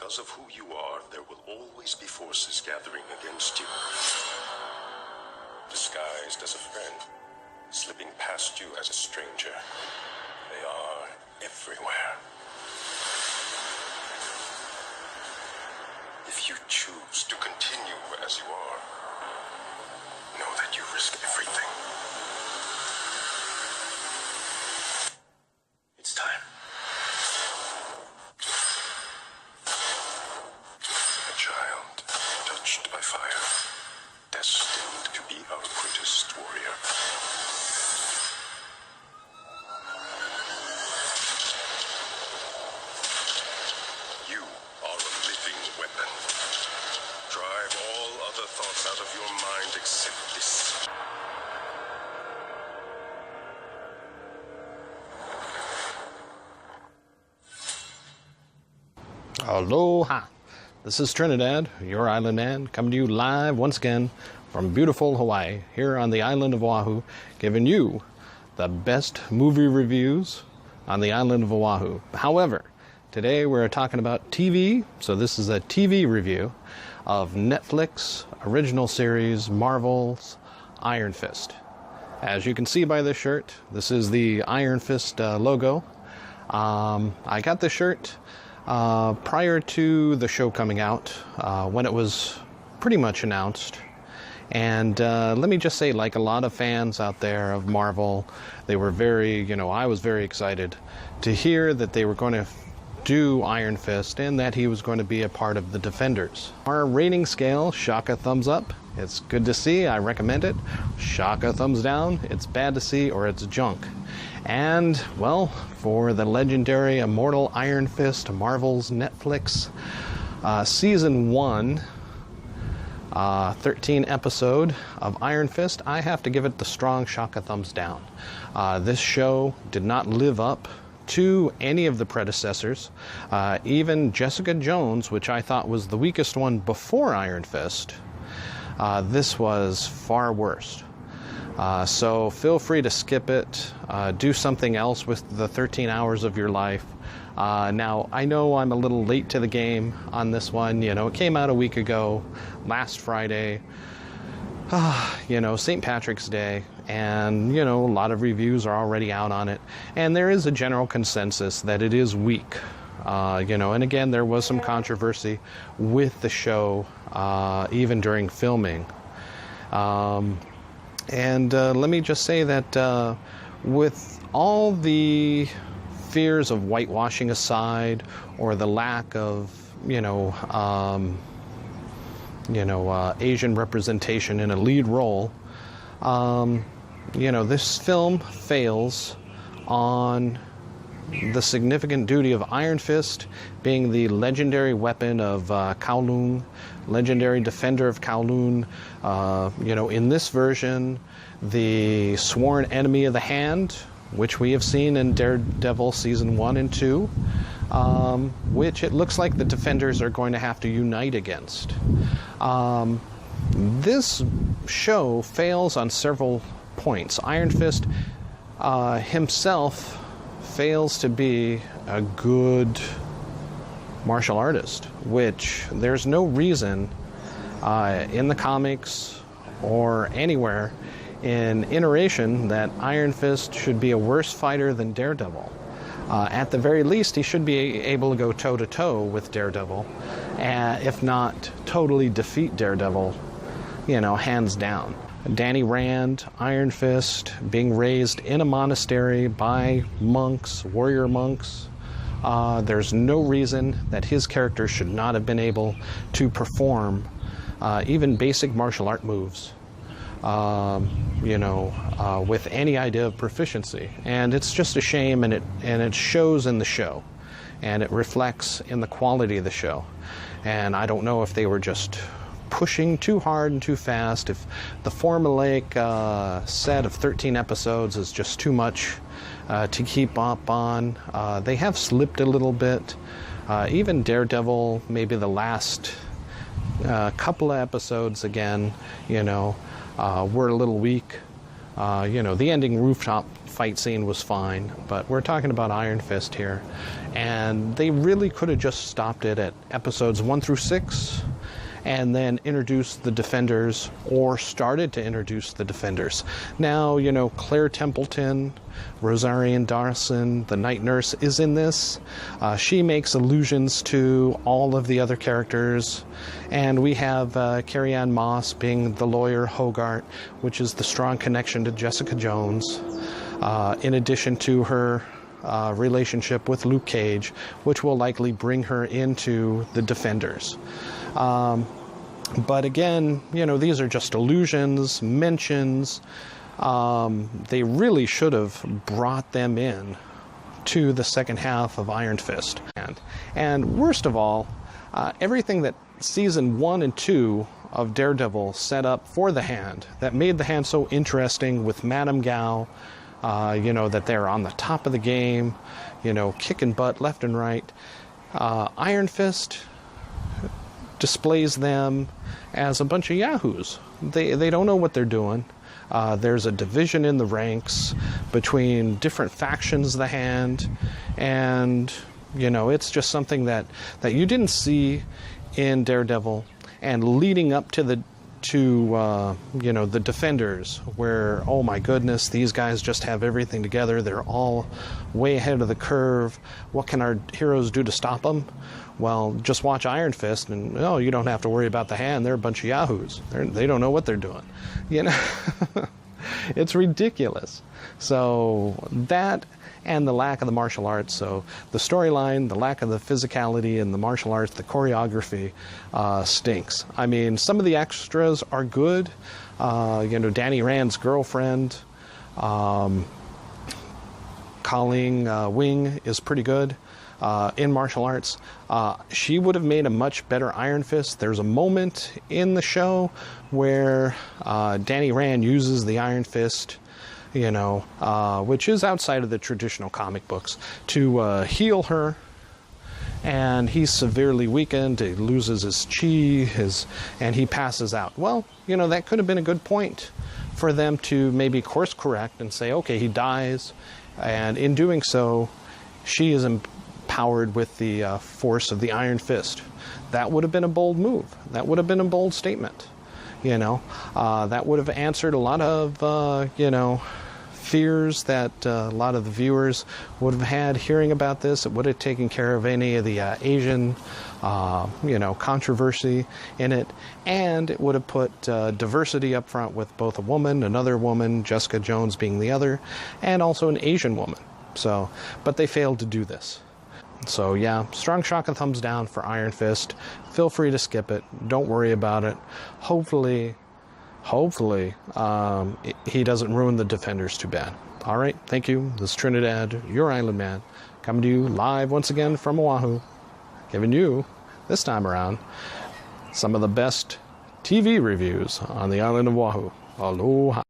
Because of who you are, there will always be forces gathering against you. Disguised as a friend, slipping past you as a stranger. They are everywhere. If you choose to continue as you are, know that you risk everything. It's time. A child touched by fire, destined to be our greatest warrior. You are a living weapon. Drive all other thoughts out of your mind except this. Aloha! This is Trinidad, your island man, coming to you live once again from beautiful Hawaii, here on the island of Oahu, giving you the best movie reviews on the island of Oahu. However, today we're talking about TV, so this is a TV review of Netflix original series Marvel's Iron Fist. As you can see by this shirt, this is the Iron Fist logo. I got this shirt prior to the show coming out, when it was pretty much announced. And let me just say, like a lot of fans out there of Marvel, they were very, I was very excited to hear that they were going to do Iron Fist and that he was going to be a part of the Defenders. Our rating scale, Shaka thumbs up. It's good to see, I recommend it. Shaka thumbs down, it's bad to see or it's junk. And, well, for the legendary immortal Iron Fist, Marvel's Netflix Season 1, 13 episode of Iron Fist, I have to give it the strong Shaka thumbs down. This show did not live up to any of the predecessors. Even Jessica Jones, which I thought was the weakest one before Iron Fist, this was far worse. So feel free to skip it, do something else with the 13 hours of your life. Now, I know I'm a little late to the game on this one. It came out a week ago, last Friday, St. Patrick's Day, and, a lot of reviews are already out on it. And there is a general consensus that it is weak. And again, there was some controversy with the show, even during filming. And let me just say that with all the fears of whitewashing aside, or the lack of, Asian representation in a lead role, this film fails on the significant duty of Iron Fist being the legendary weapon of Kowloon, legendary defender of Kowloon. In this version, the sworn enemy of the Hand, which we have seen in Daredevil Season 1 and 2, which it looks like the Defenders are going to have to unite against. This show fails on several points. Iron Fist himself fails to be a good martial artist, which there's no reason in the comics or anywhere in iteration that Iron Fist should be a worse fighter than Daredevil. At the very least, he should be able to go toe-to-toe with Daredevil, if not totally defeat Daredevil, hands down. Danny Rand, Iron Fist, being raised in a monastery by monks, warrior monks. There's no reason that his character should not have been able to perform even basic martial art moves, with any idea of proficiency. And it's just a shame, and it shows in the show, and it reflects in the quality of the show. And I don't know if they were just pushing too hard and too fast, if the formulaic set of 13 episodes is just too much to keep up on. They have slipped a little bit. Even Daredevil, maybe the last couple of episodes again, were a little weak. The ending rooftop fight scene was fine, but we're talking about Iron Fist here. And they really could have just stopped it at episodes 1 through 6 and then introduced the Defenders, or started to introduce the Defenders. Now, Claire Templeton, Rosarian Dawson, the night nurse, is in this. She makes allusions to all of the other characters. And we have Carrie-Anne Moss being the lawyer Hogarth, which is the strong connection to Jessica Jones, in addition to her relationship with Luke Cage, which will likely bring her into the Defenders. But again, these are just allusions, mentions. They really should have brought them in to the second half of Iron Fist. And worst of all, everything that season 1 and 2 of Daredevil set up for the Hand, that made the Hand so interesting with Madame Gao, that they're on the top of the game, kicking butt left and right. Iron Fist displays them as a bunch of yahoos. They don't know what they're doing. There's a division in the ranks between different factions of the Hand, and it's just something that you didn't see in Daredevil. And leading up to the Defenders, where, oh my goodness, these guys just have everything together. They're all way ahead of the curve. What can our heroes do to stop them? Well, just watch Iron Fist, and you don't have to worry about the Hand. They're a bunch of yahoos. They don't know what they're doing. It's ridiculous. So that, and the lack of the martial arts. So the storyline, the lack of the physicality and the martial arts, the choreography stinks. I mean, some of the extras are good. Danny Rand's girlfriend, Colleen Wing, is pretty good in martial arts. She would have made a much better Iron Fist. There's a moment in the show where Danny Rand uses the Iron Fist, which is outside of the traditional comic books, to heal her. And he's severely weakened. He loses his chi, and he passes out. Well, that could have been a good point for them to maybe course correct and say, okay, he dies. And in doing so, she is empowered with the force of the Iron Fist. That would have been a bold move. That would have been a bold statement. That would have answered a lot of, fears that a lot of the viewers would have had hearing about this. It would have taken care of any of the Asian, controversy in it. And it would have put diversity up front with both a woman, another woman, Jessica Jones being the other, and also an Asian woman. But they failed to do this. So yeah, strong shock and thumbs down for Iron Fist. Feel free to skip it. Don't worry about it. Hopefully, he doesn't ruin the Defenders too bad. All right, thank you. This is Trinidad, your Island Man, coming to you live once again from Oahu, giving you, this time around, some of the best TV reviews on the island of Oahu. Aloha.